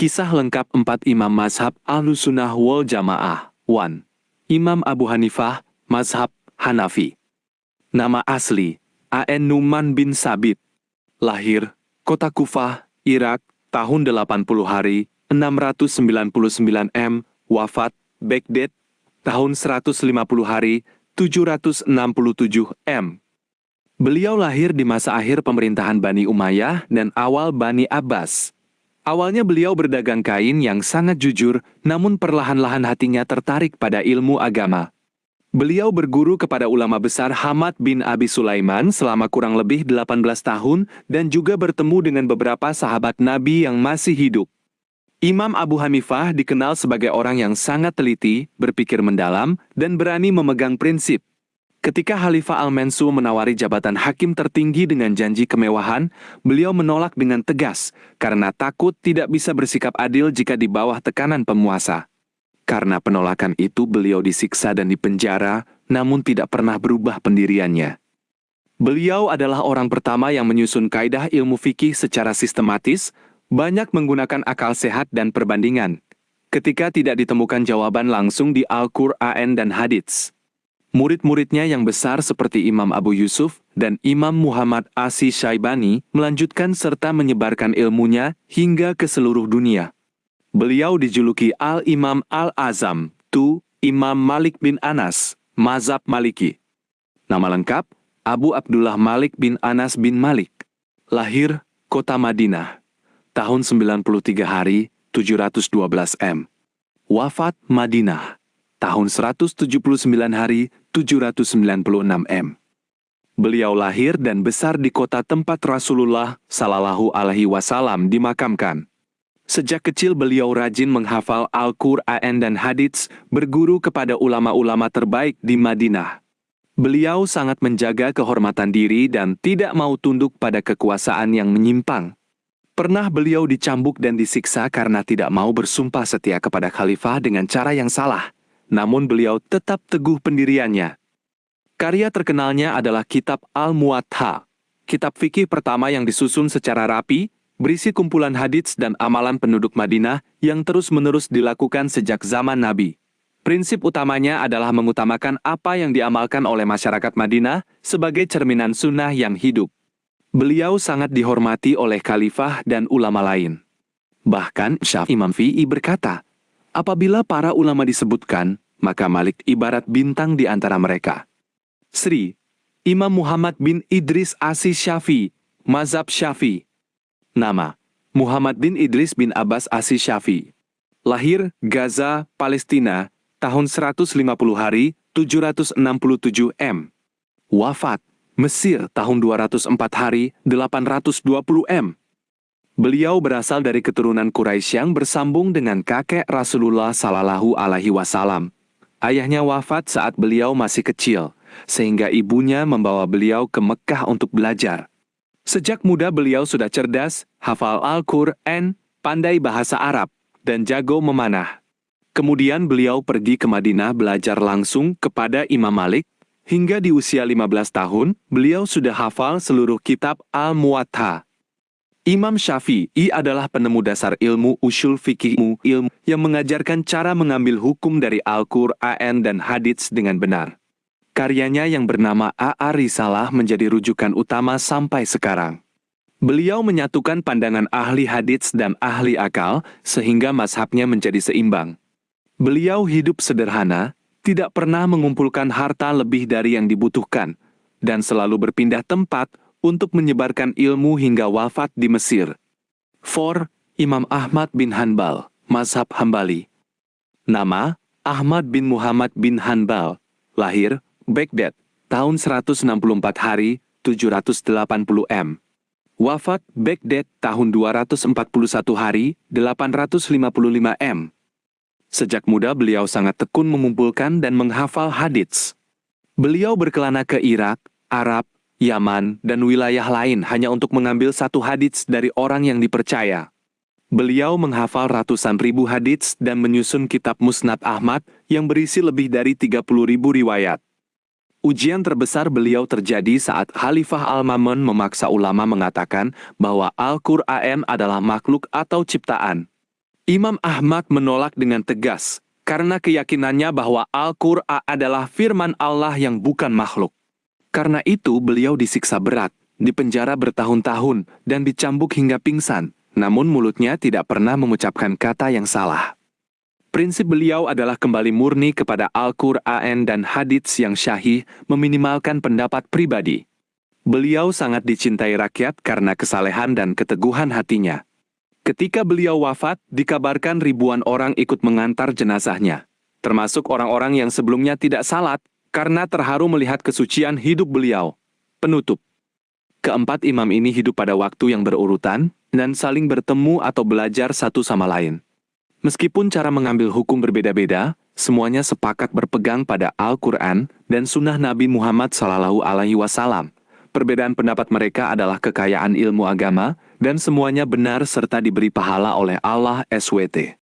Kisah lengkap 4 Imam Mazhab Ahlussunnah wal Jamaah. 1. Imam Abu Hanifah, Mazhab Hanafi. Nama asli, A.N. Nu'man bin Sabit. Lahir, Kota Kufah, Irak, tahun 80 hari, 699 M. Wafat, Baghdad, tahun 150 hari, 767 M. Beliau lahir di masa akhir pemerintahan Bani Umayyah dan awal Bani Abbas. Awalnya beliau berdagang kain yang sangat jujur, namun perlahan-lahan hatinya tertarik pada ilmu agama. Beliau berguru kepada ulama besar Hamad bin Abi Sulaiman selama kurang lebih 18 tahun dan juga bertemu dengan beberapa sahabat Nabi yang masih hidup. Imam Abu Hanifah dikenal sebagai orang yang sangat teliti, berpikir mendalam, dan berani memegang prinsip. Ketika Khalifah Al-Mansur menawari jabatan hakim tertinggi dengan janji kemewahan, beliau menolak dengan tegas karena takut tidak bisa bersikap adil jika di bawah tekanan penguasa. Karena penolakan itu beliau disiksa dan dipenjara, namun tidak pernah berubah pendiriannya. Beliau adalah orang pertama yang menyusun kaidah ilmu fikih secara sistematis, banyak menggunakan akal sehat dan perbandingan, ketika tidak ditemukan jawaban langsung di Al-Qur'an dan hadits. Murid-muridnya yang besar seperti Imam Abu Yusuf dan Imam Muhammad As-Syaibani melanjutkan serta menyebarkan ilmunya hingga ke seluruh dunia. Beliau dijuluki Al-Imam Al-Azam, Imam Malik bin Anas, Mazhab Maliki. Nama lengkap, Abu Abdullah Malik bin Anas bin Malik. Lahir, Kota Madinah, tahun 93 hari, 712 M. Wafat Madinah, tahun 179 hari, 796 M. Beliau lahir dan besar di kota tempat Rasulullah Shallallahu Alaihi Wasallam dimakamkan. Sejak kecil beliau rajin menghafal Al-Qur'an dan hadits, berguru kepada ulama-ulama terbaik di Madinah. Beliau sangat menjaga kehormatan diri dan tidak mau tunduk pada kekuasaan yang menyimpang. Pernah beliau dicambuk dan disiksa karena tidak mau bersumpah setia kepada khalifah dengan cara yang salah. Namun beliau tetap teguh pendiriannya. Karya terkenalnya adalah kitab Al-Muwatta, kitab fikih pertama yang disusun secara rapi, berisi kumpulan hadits dan amalan penduduk Madinah yang terus-menerus dilakukan sejak zaman Nabi. Prinsip utamanya adalah mengutamakan apa yang diamalkan oleh masyarakat Madinah sebagai cerminan sunnah yang hidup. Beliau sangat dihormati oleh khalifah dan ulama lain. Bahkan Imam Syafi'i berkata, apabila para ulama disebutkan, maka Malik ibarat bintang di antara mereka. Sri, Imam Muhammad bin Idris As-Syafi'i, Mazhab Syafi'i. Nama, Muhammad bin Idris bin Abbas As-Syafi'i. Lahir, Gaza, Palestina, tahun 150 hari, 767 M. Wafat, Mesir, tahun 204 hari, 820 M. Beliau berasal dari keturunan Quraisy yang bersambung dengan kakek Rasulullah Shallallahu Alaihi Wasallam. Ayahnya wafat saat beliau masih kecil, sehingga ibunya membawa beliau ke Mekah untuk belajar. Sejak muda beliau sudah cerdas, hafal Al-Qur'an, pandai bahasa Arab, dan jago memanah. Kemudian beliau pergi ke Madinah belajar langsung kepada Imam Malik, hingga di usia 15 tahun, beliau sudah hafal seluruh kitab Al-Muwatta. Imam Syafi'i adalah penemu dasar ilmu usul fikih, ilmu yang mengajarkan cara mengambil hukum dari Al-Qur'an dan hadits dengan benar. Karyanya yang bernama Ar-Risalah menjadi rujukan utama sampai sekarang. Beliau menyatukan pandangan ahli hadits dan ahli akal, sehingga mazhabnya menjadi seimbang. Beliau hidup sederhana, tidak pernah mengumpulkan harta lebih dari yang dibutuhkan, dan selalu berpindah tempat untuk menyebarkan ilmu hingga wafat di Mesir. 4. Imam Ahmad bin Hanbal, Mazhab Hambali. Nama, Ahmad bin Muhammad bin Hanbal. Lahir, Baghdad, tahun 164 hari, 780 M. Wafat, Baghdad, tahun 241 hari, 855 M. Sejak muda beliau sangat tekun mengumpulkan dan menghafal hadits. Beliau berkelana ke Irak, Arab, Yaman, dan wilayah lain hanya untuk mengambil satu hadits dari orang yang dipercaya. Beliau menghafal ratusan ribu hadits dan menyusun kitab Musnad Ahmad yang berisi lebih dari 30.000 riwayat. Ujian terbesar beliau terjadi saat Khalifah Al-Ma'mun memaksa ulama mengatakan bahwa Al-Qur'an adalah makhluk atau ciptaan. Imam Ahmad menolak dengan tegas, karena keyakinannya bahwa Al-Qur'an adalah firman Allah yang bukan makhluk. Karena itu beliau disiksa berat, dipenjara bertahun-tahun, dan dicambuk hingga pingsan, namun mulutnya tidak pernah mengucapkan kata yang salah. Prinsip beliau adalah kembali murni kepada Al-Qur'an dan hadits yang syahih, meminimalkan pendapat pribadi. Beliau sangat dicintai rakyat karena kesalehan dan keteguhan hatinya. Ketika beliau wafat, dikabarkan ribuan orang ikut mengantar jenazahnya, termasuk orang-orang yang sebelumnya tidak salat, karena terharu melihat kesucian hidup beliau. Penutup. Keempat imam ini hidup pada waktu yang berurutan, dan saling bertemu atau belajar satu sama lain. Meskipun cara mengambil hukum berbeda-beda, semuanya sepakat berpegang pada Al-Quran dan Sunnah Nabi Muhammad SAW. Perbedaan pendapat mereka adalah kekayaan ilmu agama, dan semuanya benar serta diberi pahala oleh Allah SWT.